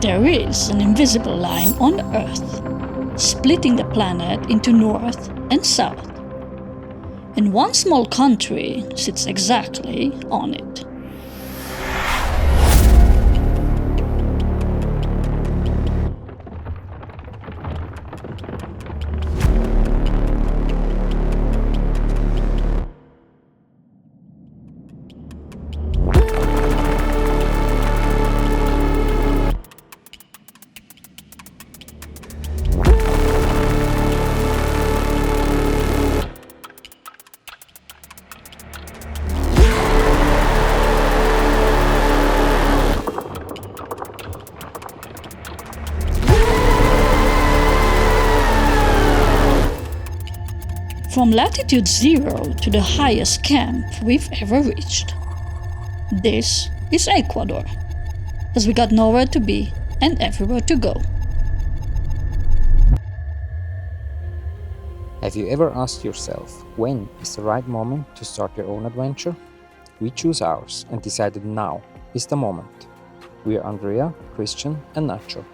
There is an invisible line on Earth, splitting the planet into north and south. And one small country sits exactly on it. From Latitude Zero to the highest camp we've ever reached. This is Ecuador, as we got nowhere to be and everywhere to go. Have you ever asked yourself, when is the right moment to start your own adventure? We choose ours and decided now is the moment. We are Andrea, Christian and Nacho.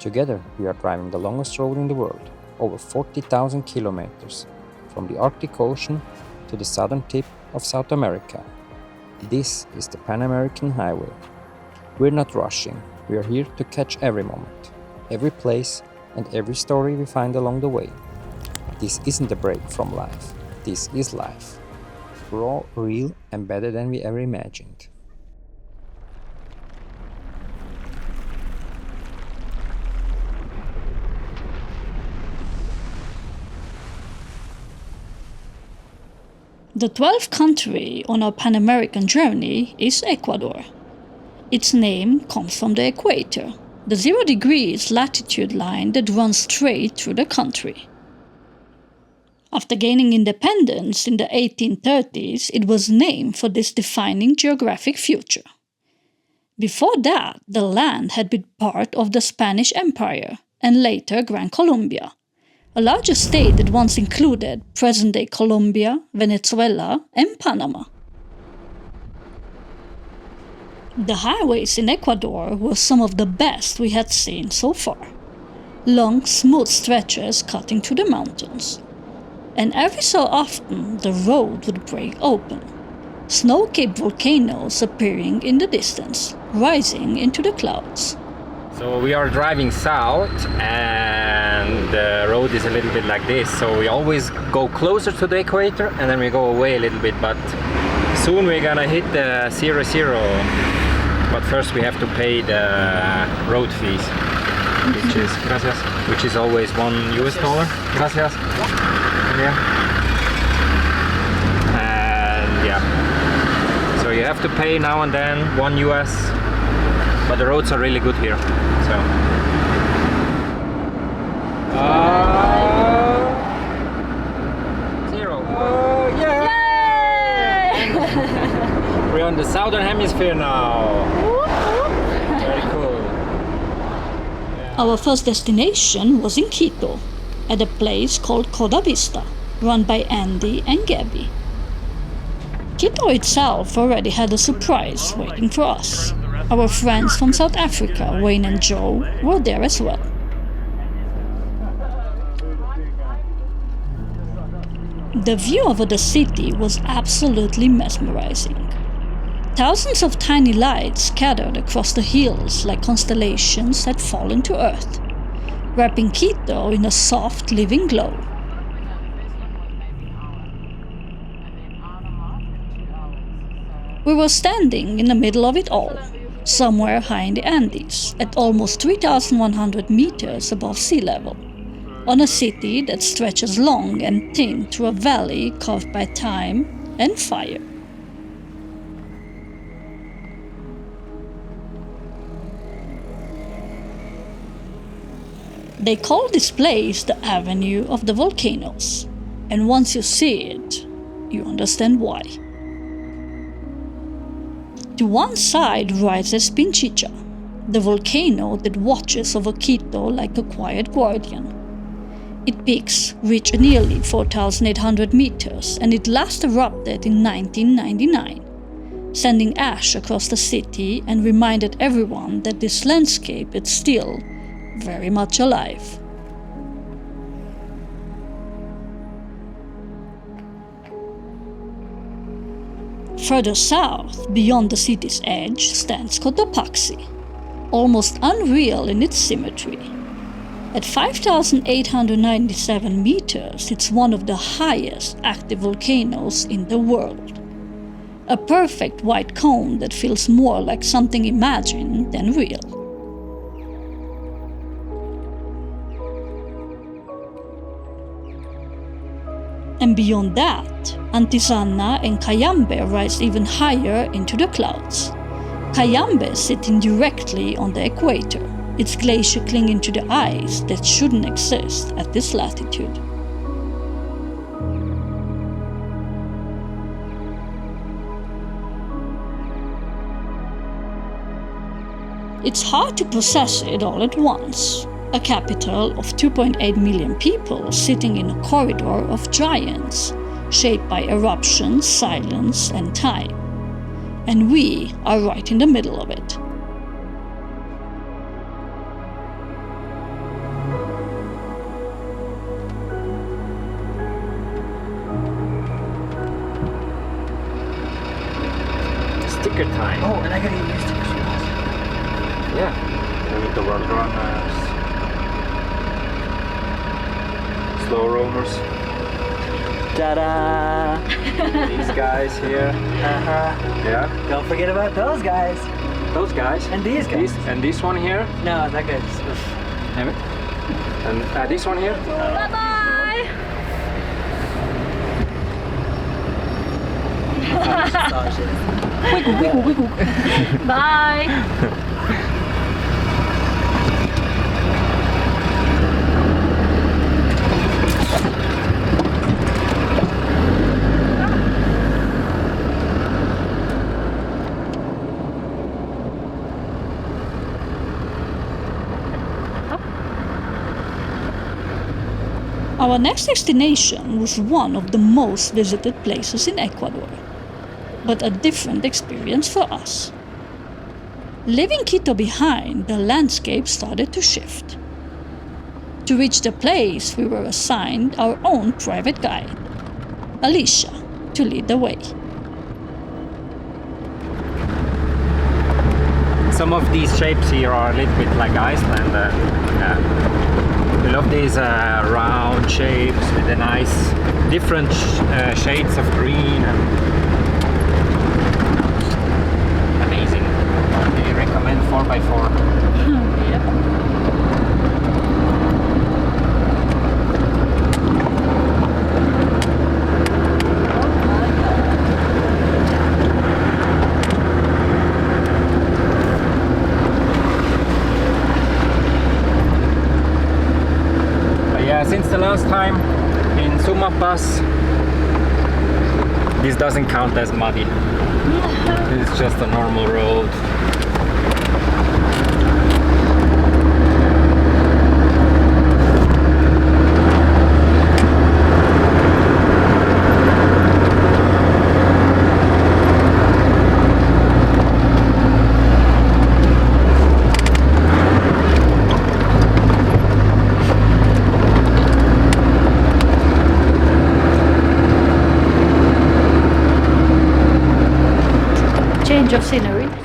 Together we are driving the longest road in the world, over 40,000 kilometers, from the Arctic Ocean to the southern tip of South America. This is the Pan-American Highway. We're not rushing, we are here to catch every moment, every place and every story we find along the way. This isn't a break from life, this is life. Raw, real and better than we ever imagined. The 12th country on our Pan-American journey is Ecuador. Its name comes from the equator, the 0 degrees latitude line that runs straight through the country. After gaining independence in the 1830s, it was named for this defining geographic feature. Before that, the land had been part of the Spanish Empire and later Gran Colombia, a larger state that once included present-day Colombia, Venezuela, and Panama. The highways in Ecuador were some of the best we had seen so far. Long, smooth stretches cutting through the mountains. And every so often the road would break open, snow-capped volcanoes appearing in the distance, rising into the clouds. So we are driving south and the road is a little bit like this, so we always go closer to the equator and then we go away a little bit, but soon we're gonna hit the 0, but first we have to pay the road fees, which is always $1. Gracias. Yeah. And yeah, so you have to pay now and then $1, but the roads are really good here. So. Zero. Yay! We're on the southern hemisphere now. Very cool. Yeah. Our first destination was in Quito, at a place called Coda Vista, run by Andy and Gabby. Quito itself already had a surprise waiting for us. Our friends from South Africa, Wayne and Joe, were there as well. The view over the city was absolutely mesmerizing. Thousands of tiny lights scattered across the hills like constellations had fallen to earth, wrapping Quito in a soft, living glow. We were standing in the middle of it all, somewhere high in the Andes, at almost 3,100 meters above sea level, on a city that stretches long and thin through a valley carved by time and fire. They call this place the Avenue of the Volcanoes, and once you see it, you understand why. To one side rises Pichincha, the volcano that watches over Quito like a quiet guardian. Its peaks reach nearly 4,800 meters and it last erupted in 1999, sending ash across the city and reminded everyone that this landscape is still very much alive. Further south, beyond the city's edge, stands Cotopaxi, almost unreal in its symmetry. At 5,897 meters, it's one of the highest active volcanoes in the world. A perfect white cone that feels more like something imagined than real. And beyond that, Antisana and Cayambe rise even higher into the clouds. Cayambe is sitting directly on the equator, its glacier clinging to the ice that shouldn't exist at this latitude. It's hard to process it all at once. A capital of 2.8 million people sitting in a corridor of giants, shaped by eruptions, silence, and time. And we are right in the middle of it. Sticker time. Oh, and I gotta get used to this. Yeah. With the road runners. Slow roamers. Ta-da! These guys here. Yeah. Don't forget about those guys. Those guys. And these guys. And this one here. No, that guy's... Damn it. And this one here. Bye-bye! Wiggle, wiggle, wiggle. Bye! Our next destination was one of the most visited places in Ecuador, but a different experience for us. Leaving Quito behind, the landscape started to shift. To reach the place, we were assigned our own private guide, Alicia, to lead the way. Some of these shapes here are a little bit like Iceland. We love these round shapes with the nice different shades of green and amazing. I recommend 4x4. Yep. Since the last time in Suma Pass, this doesn't count as muddy. It's just a normal road.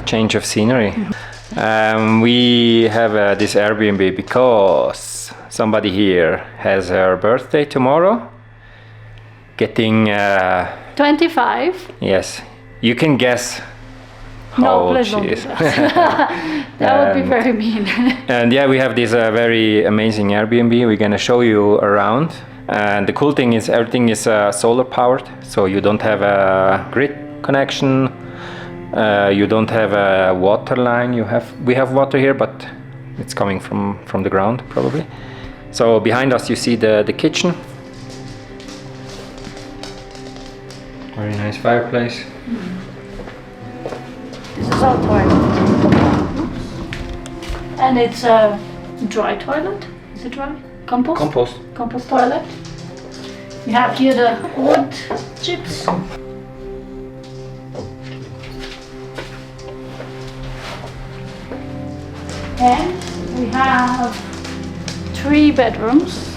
Change of scenery. We have this Airbnb because somebody here has her birthday tomorrow. Getting 25. Yes, you can guess how No, old please she don't do is. that. That would be very mean. And yeah, we have this very amazing Airbnb. We're gonna show you around. And the cool thing is everything is solar powered, so you don't have a grid connection. You don't have a water line. We have water here, but it's coming from the ground probably. So behind us you see the kitchen. Very nice fireplace. This is our toilet. Oops. And it's a dry toilet. Is it dry? Compost? Compost toilet. You have here the wood chips. And we have 3 bedrooms,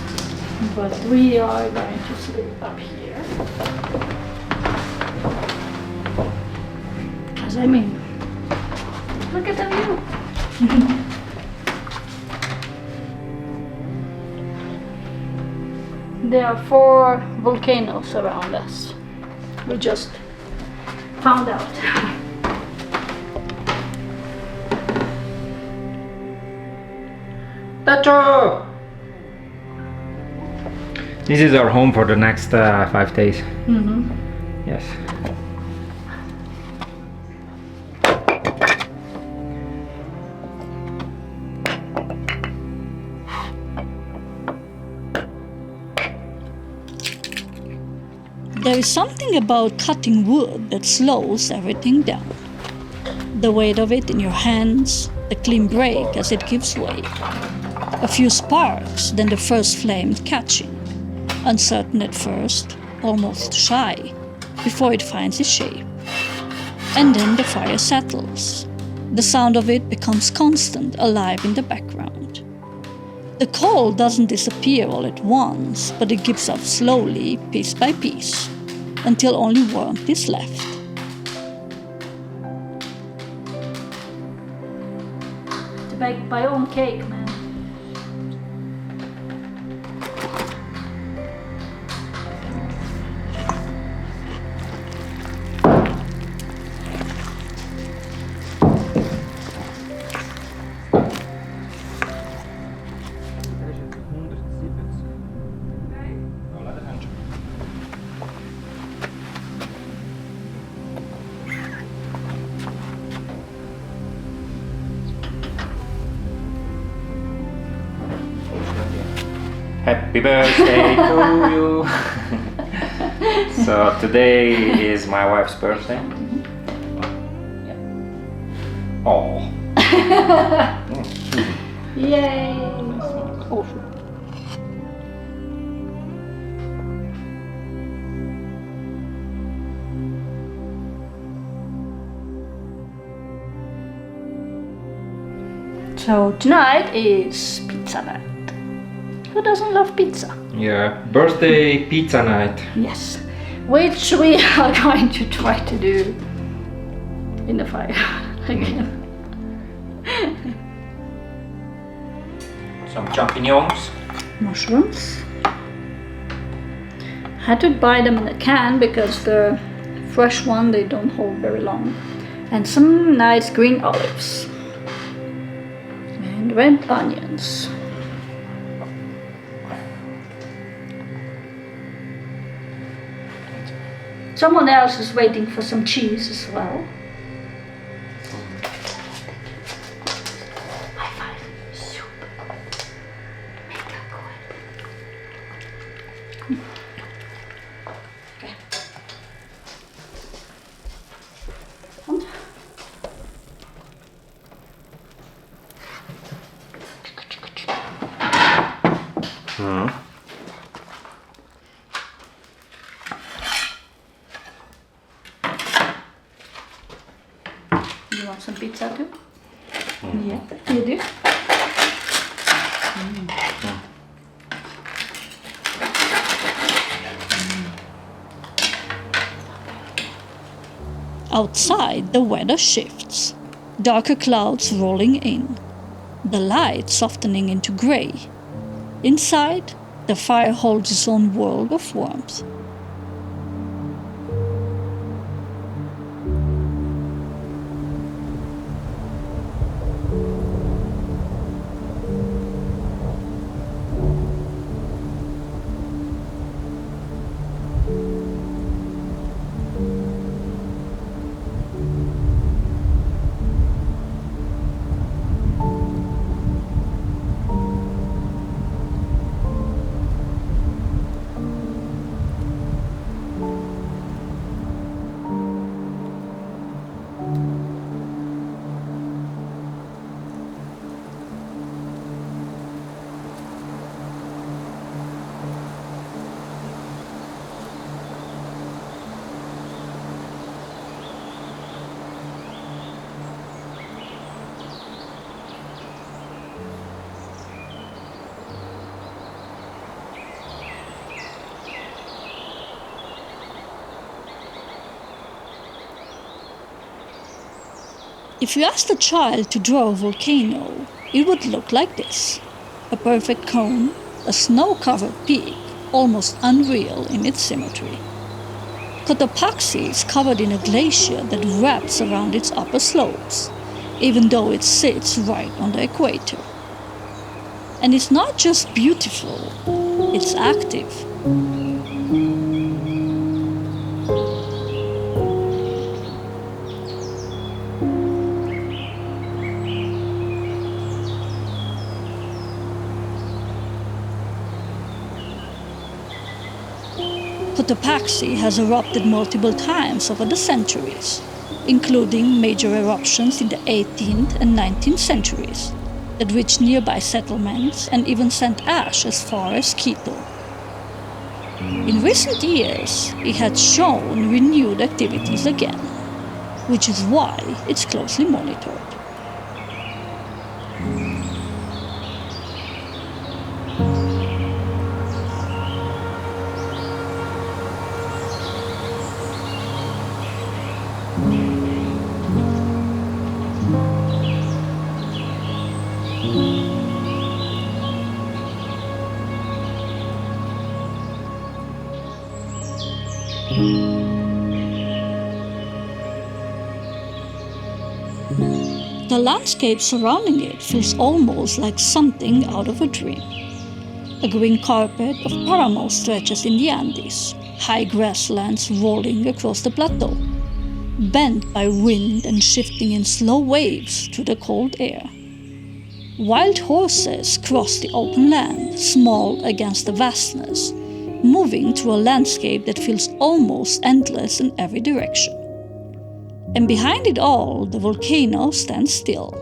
but we are going to sleep up here. As I mean, look at the view. There are 4 volcanoes around us. We just found out. Tacho! This is our home for the next 5 days. Mm-hmm. Yes. There is something about cutting wood that slows everything down. The weight of it in your hands, the clean break as it gives way. A few sparks, then the first flame catching. Uncertain at first, almost shy, before it finds its shape. And then the fire settles. The sound of it becomes constant, alive in the background. The coal doesn't disappear all at once, but it gives up slowly, piece by piece, until only warmth is left. To bake my own cake, man. Happy birthday to you! So today is my wife's birthday. Oh. Yay! Oh. So tonight is pizza night. Who doesn't love pizza? Yeah, birthday pizza night. Yes, which we are going to try to do in the fire again. Some champignons. Mushrooms. Had to buy them in a can because the fresh one they don't hold very long. And some nice green olives. And red onions. Someone else is waiting for some cheese as well. High five. Super. Mega cool. Okay. Und? You want some pizza too? Yeah, you do? Outside, the weather shifts. Darker clouds rolling in. The light softening into grey. Inside, the fire holds its own world of warmth. If you asked a child to draw a volcano, it would look like this. A perfect cone, a snow-covered peak, almost unreal in its symmetry. Cotopaxi is covered in a glacier that wraps around its upper slopes, even though it sits right on the equator. And it's not just beautiful, it's active. Cotopaxi has erupted multiple times over the centuries, including major eruptions in the 18th and 19th centuries that reached nearby settlements and even sent ash as far as Quito. In recent years, it has shown renewed activities again, which is why it's closely monitored. The landscape surrounding it feels almost like something out of a dream. A green carpet of páramo stretches in the Andes, high grasslands rolling across the plateau, bent by wind and shifting in slow waves through the cold air. Wild horses cross the open land, small against the vastness, moving through a landscape that feels almost endless in every direction. And behind it all, the volcano stands still,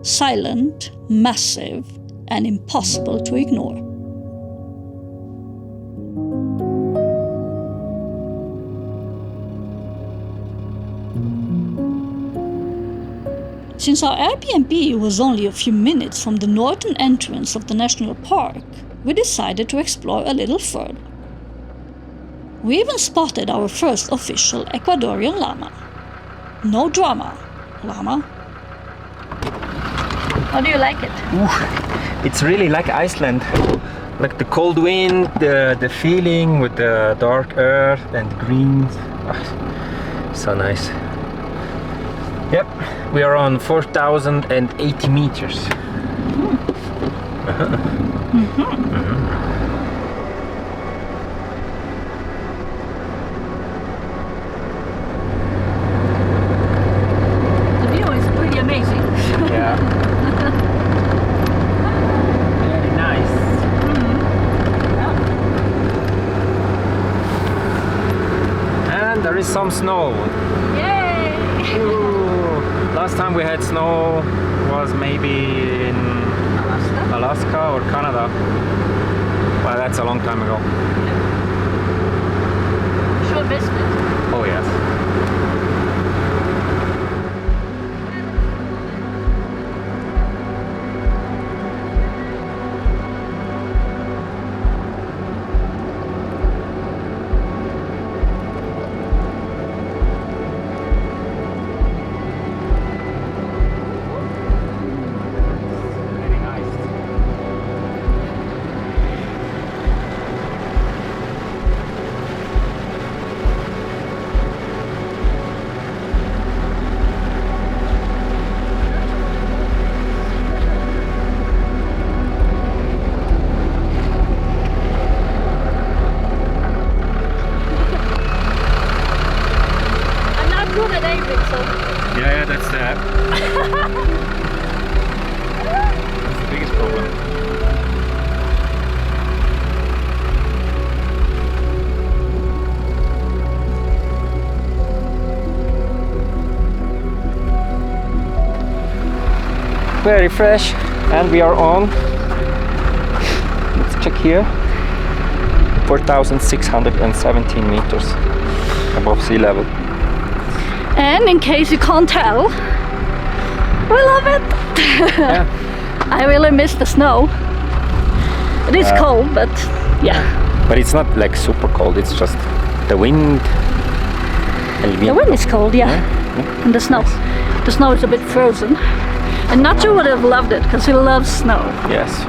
silent, massive, and impossible to ignore. Since our Airbnb was only a few minutes from the northern entrance of the national park, we decided to explore a little further. We even spotted our first official Ecuadorian llama. No drama, llama. How do you like it? Ooh, it's really like Iceland. Like the cold wind, the feeling with the dark earth and greens. Oh, so nice. Yep, we are on 4,080 meters. Some snow. Yay! Ooh. Last time we had snow was maybe in Alaska or Canada. Well, that's a long time ago. Sure missed it. Oh yes. Yeah, that's the biggest problem. Very fresh, and we are on, let's check here, 4,617 meters above sea level. And in case you can't tell, we love it. Yeah. I really miss the snow. It is cold, but yeah. But it's not like super cold, it's just the wind. The wind is cold, yeah. And the snow. Nice. The snow is a bit frozen. And Nacho would have loved it because he loves snow. Yes,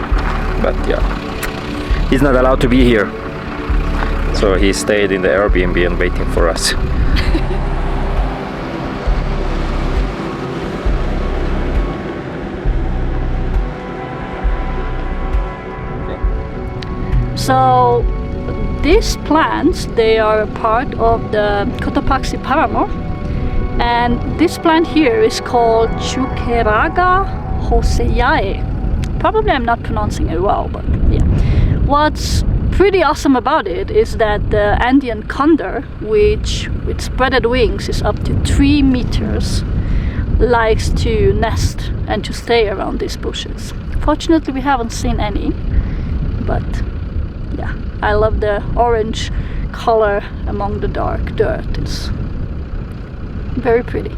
but yeah, he's not allowed to be here. So he stayed in the Airbnb and waiting for us. So these plants, they are a part of the Cotopaxi páramo, and this plant here is called Chuqueraga hoseyae. Probably I'm not pronouncing it well, but yeah. What's pretty awesome about it is that the Andean condor, which with spreaded wings is up to 3 meters, likes to nest and to stay around these bushes. Fortunately, we haven't seen any, but yeah, I love the orange color among the dark dirt. It's very pretty.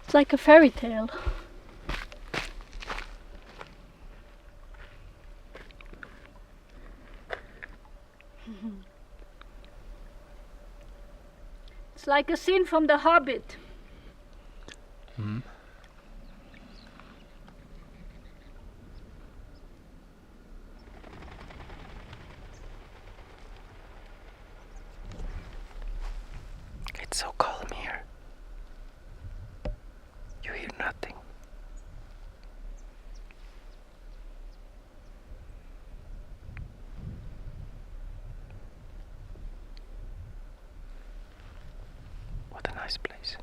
It's like a fairy tale. It's like a scene from The Hobbit. Mm. It's so calm here. You hear nothing. What a nice place.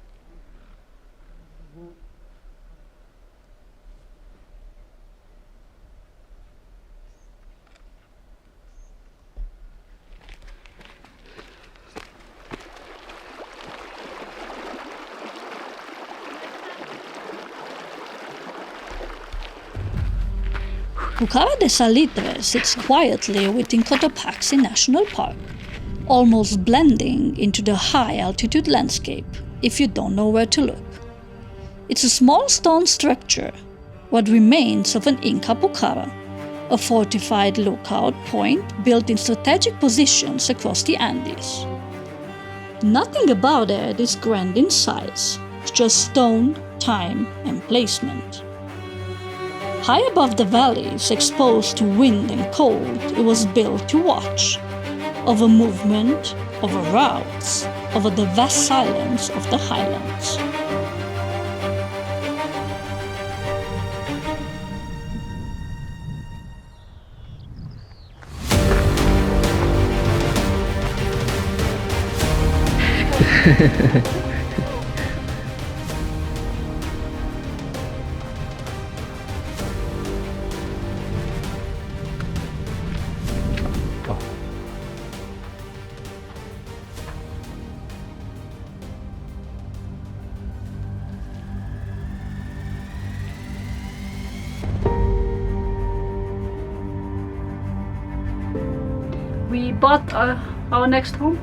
Pucará de Salitre sits quietly within Cotopaxi National Park, almost blending into the high-altitude landscape if you don't know where to look. It's a small stone structure, what remains of an Inca Pucará, a fortified lookout point built in strategic positions across the Andes. Nothing about it is grand in size, it's just stone, time, and placement. High above the valleys, exposed to wind and cold, it was built to watch over movement, over routes, over the vast silence of the highlands. We bought our next home.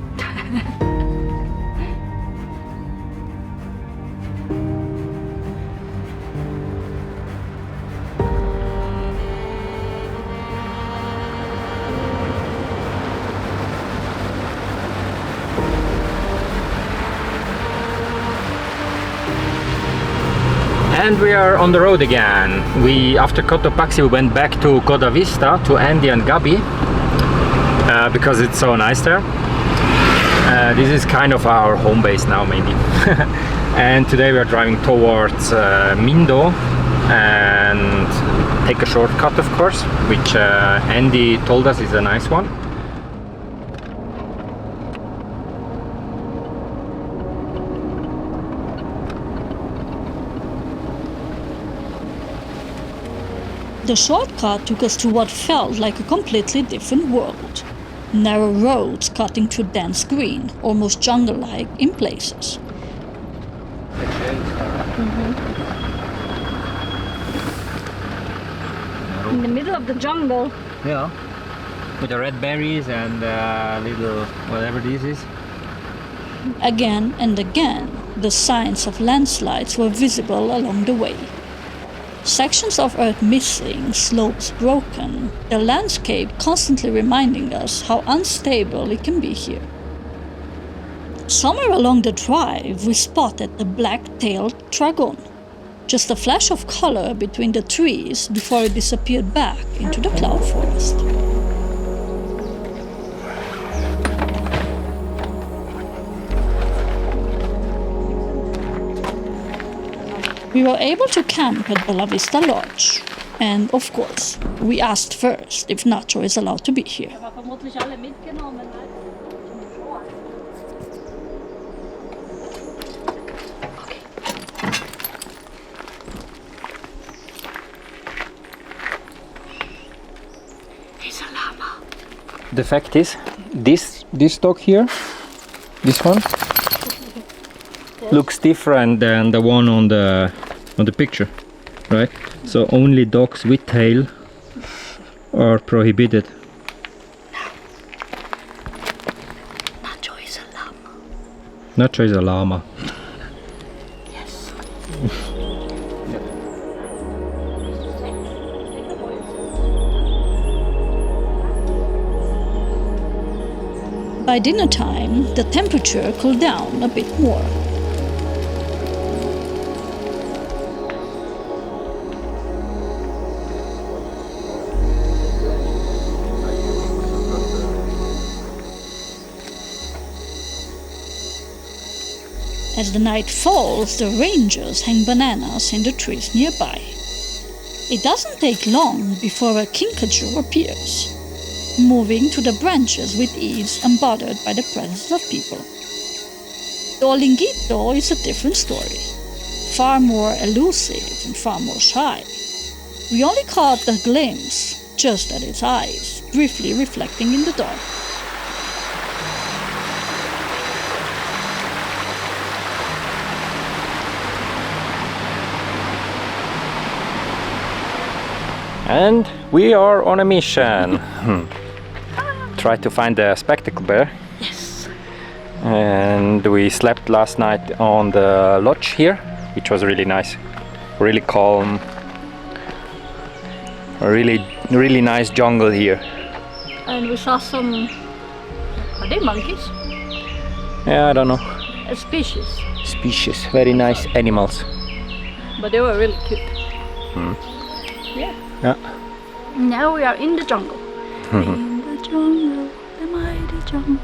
And we are on the road again. After Cotopaxi, we went back to Coda Vista, to Andy and Gabi, because it's so nice there. This is kind of our home base now, maybe. And today we are driving towards Mindo and take a shortcut, of course, which Andy told us is a nice one. The shortcut took us to what felt like a completely different world. Narrow roads cutting through dense green, almost jungle-like in places. In the middle of the jungle. Yeah, with the red berries and little whatever this is. Again and again, the signs of landslides were visible along the way. Sections of earth missing, slopes broken, the landscape constantly reminding us how unstable it can be here. Somewhere along the drive, we spotted the black-tailed dragon. Just a flash of color between the trees before it disappeared back into the cloud forest. We were able to camp at Bellavista Lodge, and of course, we asked first if Nacho is allowed to be here. He's a llama. The fact is, this dog here, this one, looks different than the one on the picture, right? So only dogs with tail are prohibited. Nacho is a llama. Nacho is a llama. Yes. By dinner time, the temperature cooled down a bit more. As the night falls, the rangers hang bananas in the trees nearby. It doesn't take long before a kinkajou appears, moving to the branches with ease, unbothered by the presence of people. The olinguito is a different story, far more elusive and far more shy. We only caught a glimpse, just at its eyes, briefly reflecting in the dark. And we are on a mission. Try to find a spectacle bear. Yes. And we slept last night on the lodge here, which was really nice, really calm, a really nice jungle here. And we saw some, are they monkeys? Yeah, I don't know. A species. Species, very nice animals. But they were really cute. Yeah. Yeah. Now we are in the jungle. In the jungle, the mighty jungle.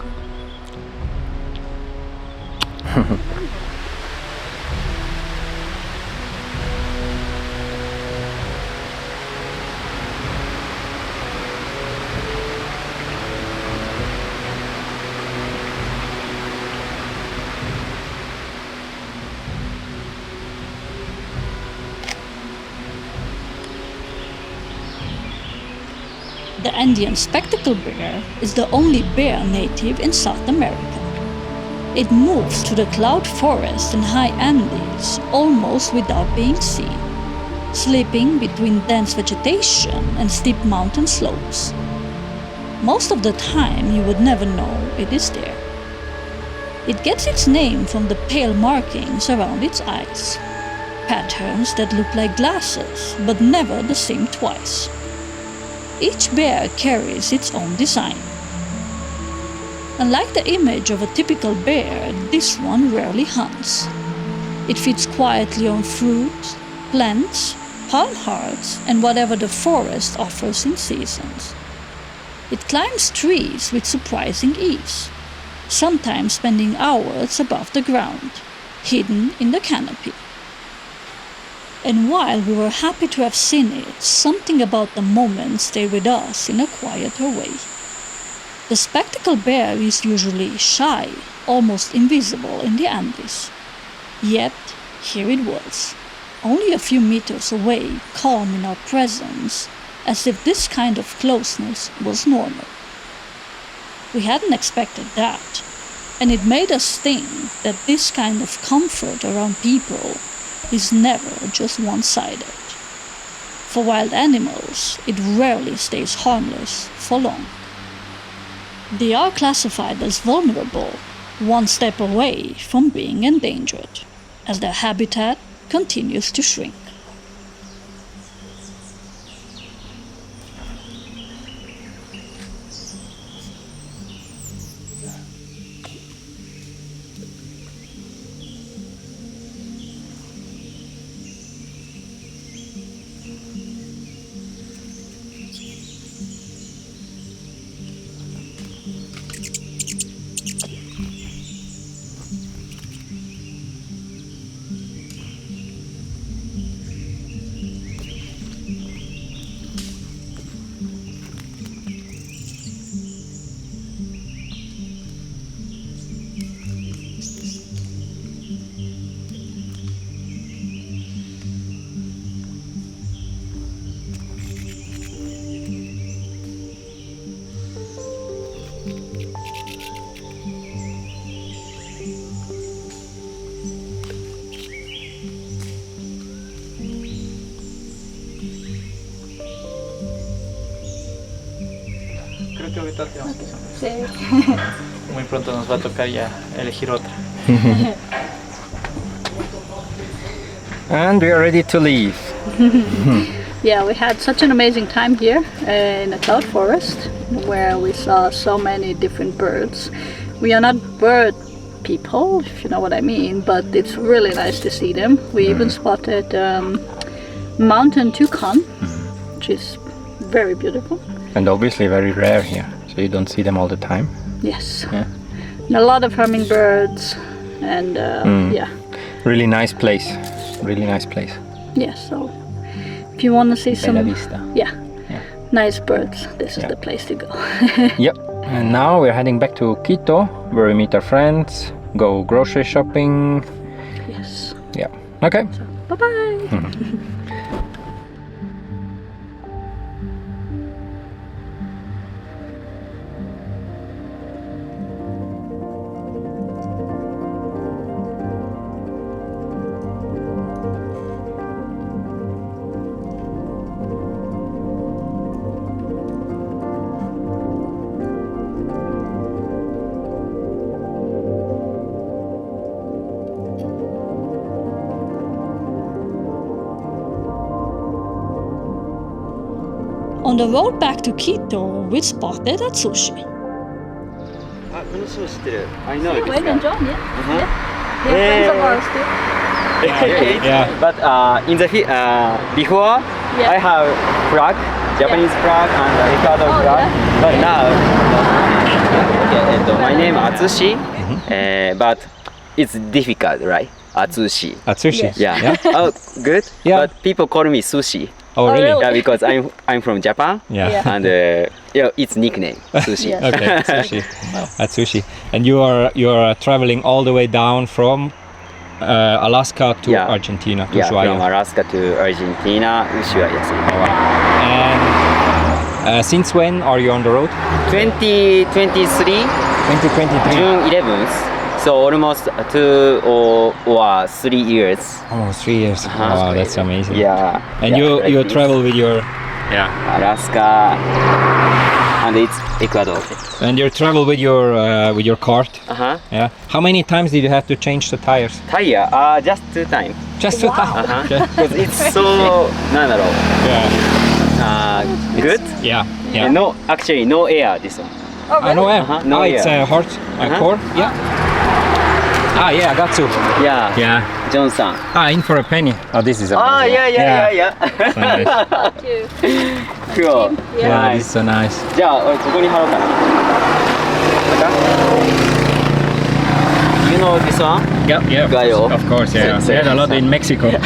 The Andean spectacled bear is the only bear native in South America. It moves through the cloud forest and high Andes almost without being seen, sleeping between dense vegetation and steep mountain slopes. Most of the time you would never know it is there. It gets its name from the pale markings around its eyes, patterns that look like glasses but never the same twice. Each bear carries its own design. Unlike the image of a typical bear, this one rarely hunts. It feeds quietly on fruit, plants, palm hearts, and whatever the forest offers in seasons. It climbs trees with surprising ease, sometimes spending hours above the ground, hidden in the canopy. And while we were happy to have seen it, something about the moment stayed with us in a quieter way. The spectacled bear is usually shy, almost invisible in the Andes. Yet, here it was, only a few meters away, calm in our presence, as if this kind of closeness was normal. We hadn't expected that, and it made us think that this kind of comfort around people is never just one-sided. For wild animals, it rarely stays harmless for long. They are classified as vulnerable, one step away from being endangered, as their habitat continues to shrink. Creo que ahorita te vamos a hacer. Muy pronto nos va a tocar ya elegir otra. And we are ready to leave. Yeah, we had such an amazing time here in the cloud forest where we saw so many different birds. We are not bird people, if you know what I mean, but it's really nice to see them. We even spotted mountain toucan, which is very beautiful. And obviously very rare here, so you don't see them all the time. Yes. Yeah. And a lot of hummingbirds and yeah. Really nice place. Really nice place. Yeah, so if you want to see some Bellavista. yeah, nice birds, this is the place to go. Yep. And now we're heading back to Quito, where we meet our friends, go grocery shopping. Yes. Yeah. Okay. So, bye-bye. On the road back to Quito, we spotted Atsushi. I know it. Wait and John, yeah. They're friends of ours too. Yeah. But in the before, I have flag, Japanese flag and Ecuador flag. Yeah. But now, my name Atsushi, but it's difficult, right? Atsushi. Atsushi. Yes. Yeah. Oh, good. Yeah. But people call me Sushi. Oh, really? really? Yeah, because I'm from Japan. Yeah. And it's nickname Sushi. Yes. Okay, Atsushi. Atsushi. And you are traveling all the way down from Alaska to Argentina, to Yeah, Ushuaia. from Alaska to Argentina, Ushuaia. Oh, wow. And Since when are you on the road? 2023, 2023. June 11th. So almost 2 or 3 years. Almost 3 years. Wow, that's amazing. Yeah. And yeah, you like you this. travel with your Alaska, and it's Ecuador. and you travel with your cart. Yeah. How many times did you have to change the tires? Tire, just 2 times. Just 2 times. Okay. Because it's so good. Yeah. Yeah. And no, actually no air. This one. No air. No it's air. a hard core. Yeah. Yeah, I got to. Yeah. Yeah. Johnson. In for a penny. Oh, this is amazing. Yeah. So nice. Cool. Yeah, this is so nice. じゃあ俺ここに貼ろうかな。You know this one? Yeah. Gallo. Of course, yeah. We had a lot in Mexico. Yeah.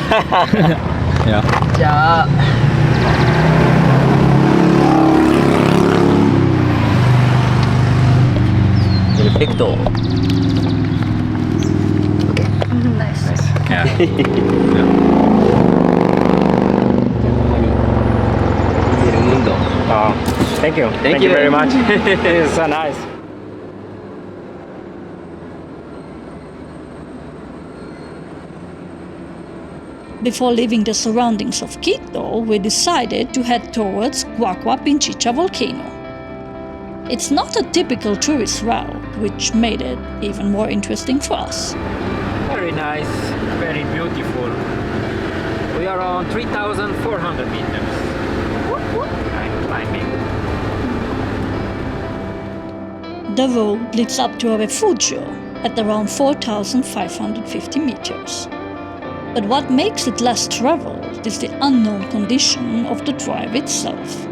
じゃあ。Perfecto. Nice. Yeah. Mindo. Oh, thank you. Thank you very much. It's so nice. Before leaving the surroundings of Quito, we decided to head towards Guagua Pichincha volcano. It's not a typical tourist route, which made it even more interesting for us. Very nice, very beautiful. We are on 3,400 meters. I'm climbing. The road leads up to a refugio at around 4,550 meters. But what makes it less traveled is the unknown condition of the drive itself.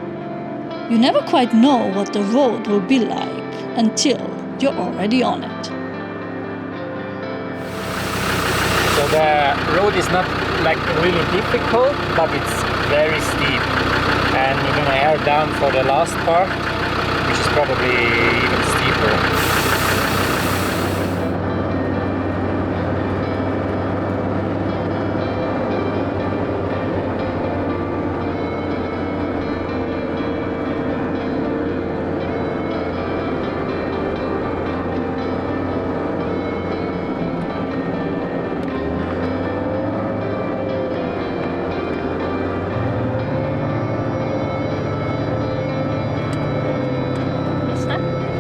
You never quite know what the road will be like until you're already on it. So the road is not like really difficult, but it's very steep. And we're gonna air down for the last part, which is probably even steeper.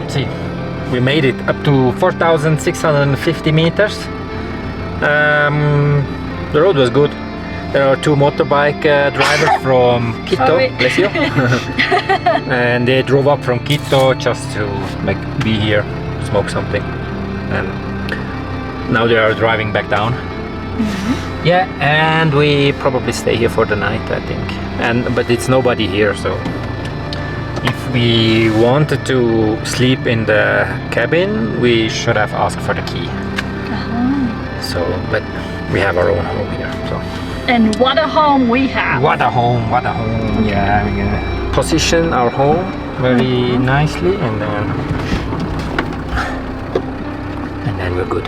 See, we made it up to 4,650 meters. The road was good. There are 2 motorbike drivers from Quito, bless you. And they drove up from Quito just to be here, smoke something. And now they are driving back down. Yeah, and we probably stay here for the night, I think. But it's nobody here, so if we wanted to sleep in the cabin, we should have asked for the key. So, but we have our own home here. So. And what a home we have! What a home! What a home! Yeah, we're gonna position our home very nicely, and then we're good.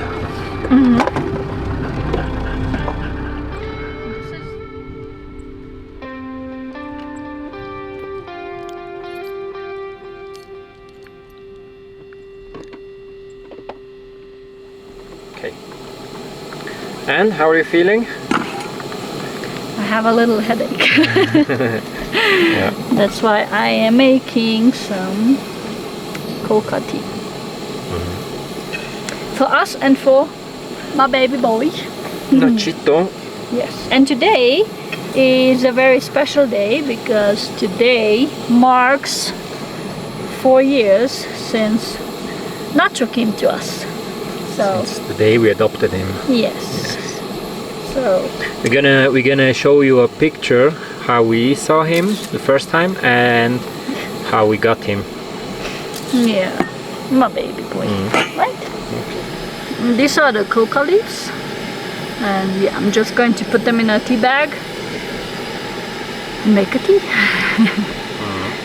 Okay. And how are you feeling? I have a little headache. Yeah. That's why I am making some coca tea. For us and for my baby boy. Nachito. Yes. And today is a very special day because today marks 4 years since Nacho came to us. So Since the day we adopted him. yes. So We're gonna show you a picture how we saw him the first time and how we got him. yeah, my baby boy, right? And these are the coca leaves, and yeah, I'm just going to put them in a tea bag and make a tea.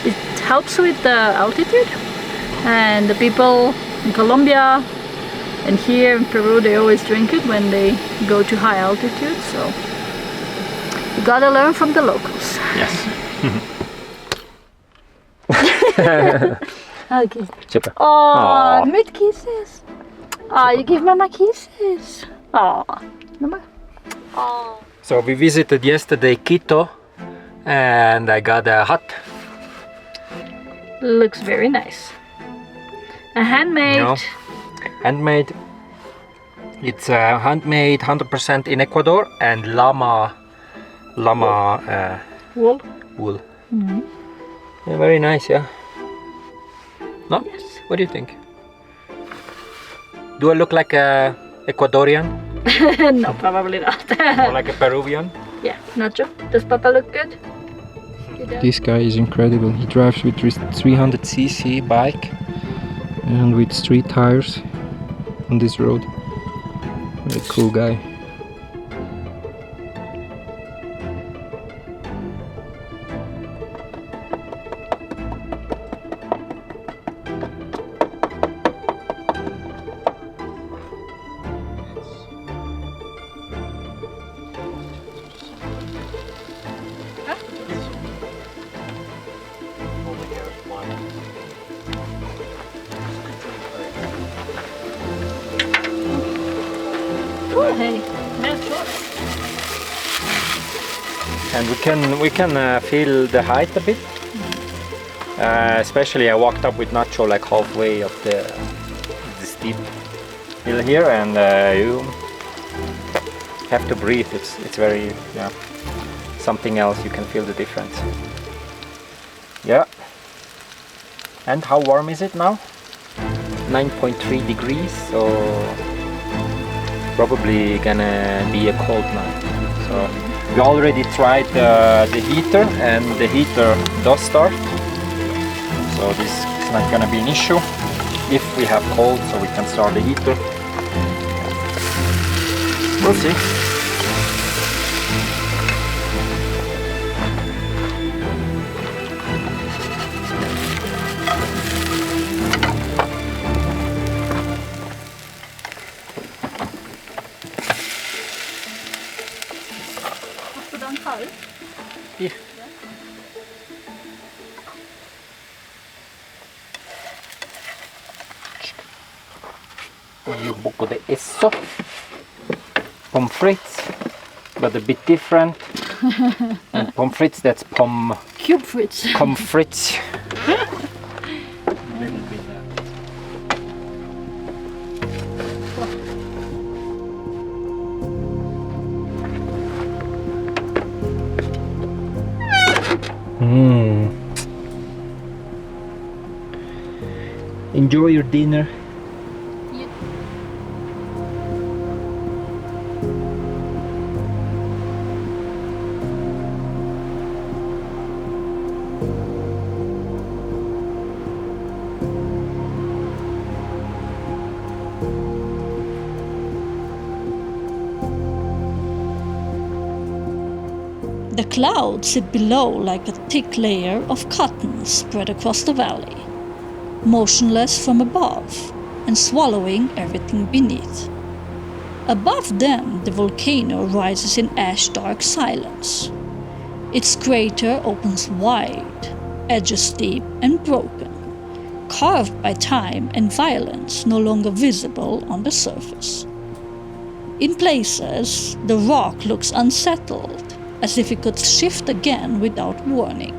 It helps with the altitude, and the people in Colombia and here in Peru, they always drink it when they go to high altitude, so you gotta learn from the locals. Yes. Okay. Super. Oh, with kisses. Oh, you give Mama kisses. Oh, Mama. Oh. So we visited yesterday Quito, and I got a hut. Looks very nice. A handmade. No. Handmade. It's handmade 100% in Ecuador and llama Wool. wool. Mm-hmm. Yeah, very nice, yeah. No? Yes. What do you think? Do I look like a Ecuadorian No, probably not. or like a Peruvian? Yeah, Nacho. Does Papa look good? This guy is incredible. He drives with 300cc bike and with street tires on this road. Very cool guy. Oh, hey. And we can feel the height a bit. Especially I walked up with Nacho like halfway up the steep hill here, and you have to breathe. It's very something else. You can feel the difference. Yeah. And how warm is it now? 9.3 degrees, so probably gonna be a cold night. So we already tried the heater, and the heater does start. So this is not gonna be an issue if we have cold, so we can start the heater. We'll see. Yeah. Un poco de eso. Pommes frites, but a bit different. And pommes frites, that's Cube frites. pommes frites. Enjoy your dinner. The clouds sit below like a thick layer of cotton spread across the valley, motionless from above and swallowing everything beneath. Above them, the volcano rises in ash-dark silence. Its crater opens wide, edges steep and broken, carved by time and violence no longer visible on the surface. In places, the rock looks unsettled, as if it could shift again without warning.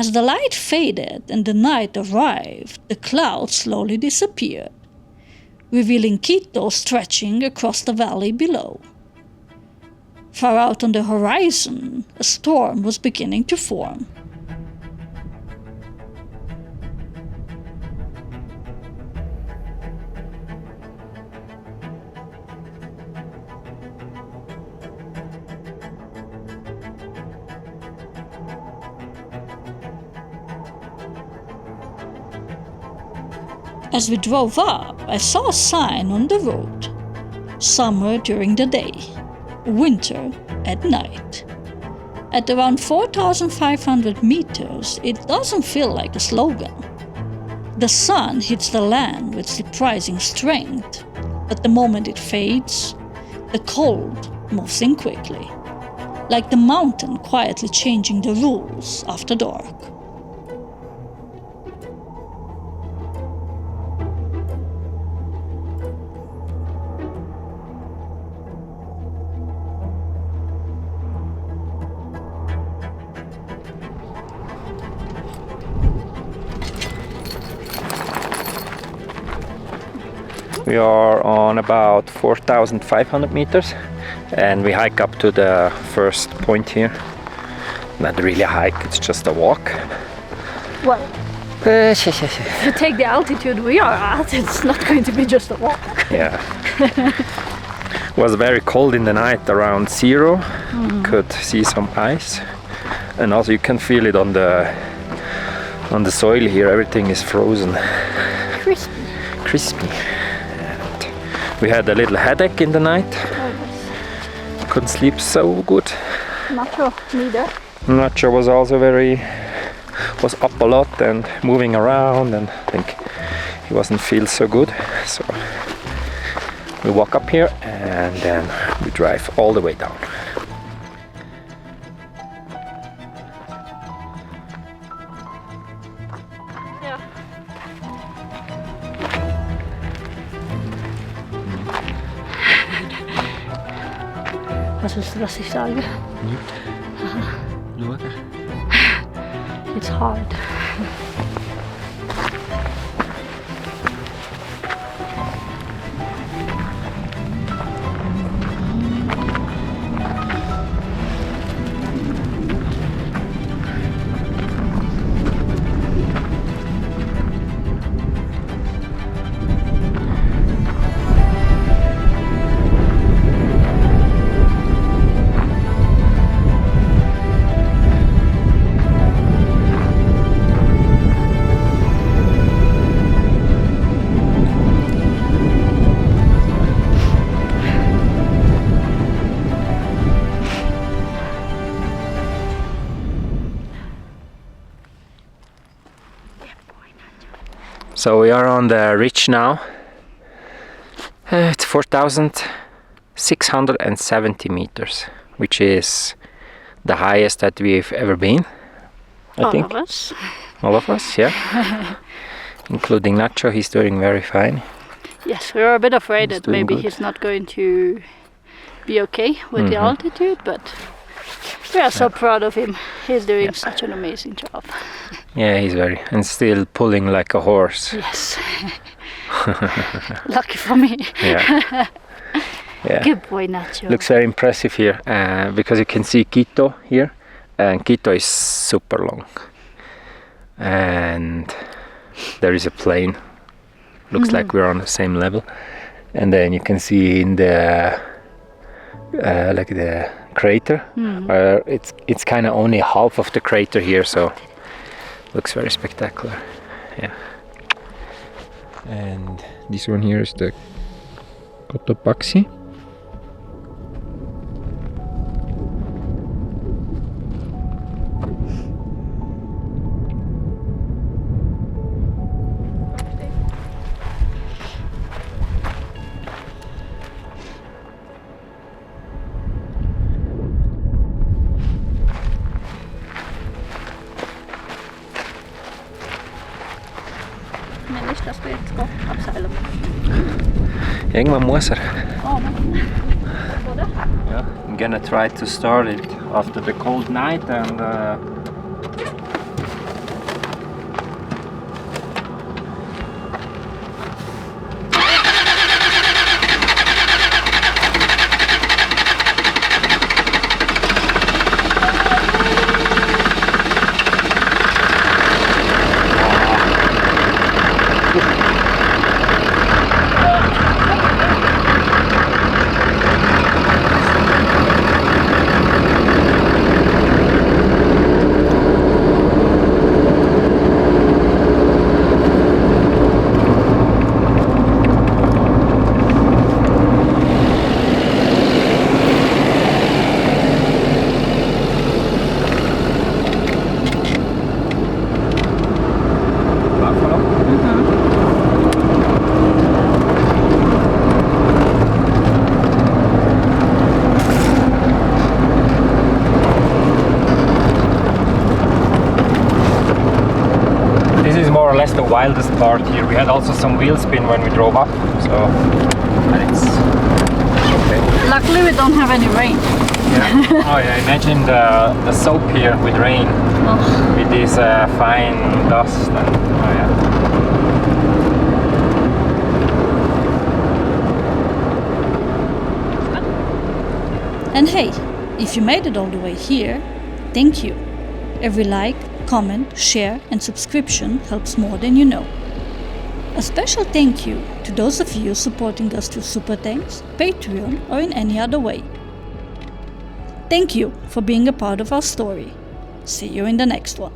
As the light faded and the night arrived, the clouds slowly disappeared, revealing Quito stretching across the valley below. Far out on the horizon, a storm was beginning to form. As we drove up, I saw a sign on the road. Summer during the day, winter at night. At around 4,500 meters, it doesn't feel like a slogan. The sun hits the land with surprising strength, but the moment it fades, the cold moves in quickly, like the mountain quietly changing the rules after dark. We are on about 4,500 meters and we hike up to the first point here. Not really a hike, it's just a walk. Well, if you take the altitude we are at, it's not going to be just a walk. Yeah. It was very cold in the night, around 0. Could see some ice. And also you can feel it on the soil here, everything is frozen. Crispy. We had a little headache in the night. Couldn't sleep so good. Nacho neither. Nacho was also was up a lot and moving around, and I think he wasn't feel so good. So we walk up here and then we drive all the way down. Was ist, was ich sage? It's hard. So we are on the ridge now. It's 4,670 meters, which is the highest that we've ever been, I think. All of us. All of us, yeah. Including Nacho, he's doing very fine. Yes, we were a bit afraid that maybe good. he's not going to be okay with the altitude, but we are so proud of him. He's doing such an amazing job. Yeah, he's and still pulling like a horse. Yes. Lucky for me. Yeah. Yeah. Good boy, Nacho. Looks very impressive here because you can see Quito here, and Quito is super long. And there is a plane. Looks like we're on the same level. And then you can see in the like the crater, where it's kind of only half of the crater here, so looks very spectacular. Yeah. And this one here is the Cotopaxi. Irgendwann muss er. Yeah, I'm gonna try to start it after the cold night, and The wildest part here. We had also some wheel spin when we drove up, so it's okay. Luckily we don't have any rain. Yeah. Oh yeah, imagine the soap here with rain, with this fine dust and oh yeah. And hey, if you made it all the way here, thank you. Every like, comment, share and subscription helps more than you know. A special thank you to those of you supporting us through Super Thanks, Patreon or in any other way. Thank you for being a part of our story. See you in the next one.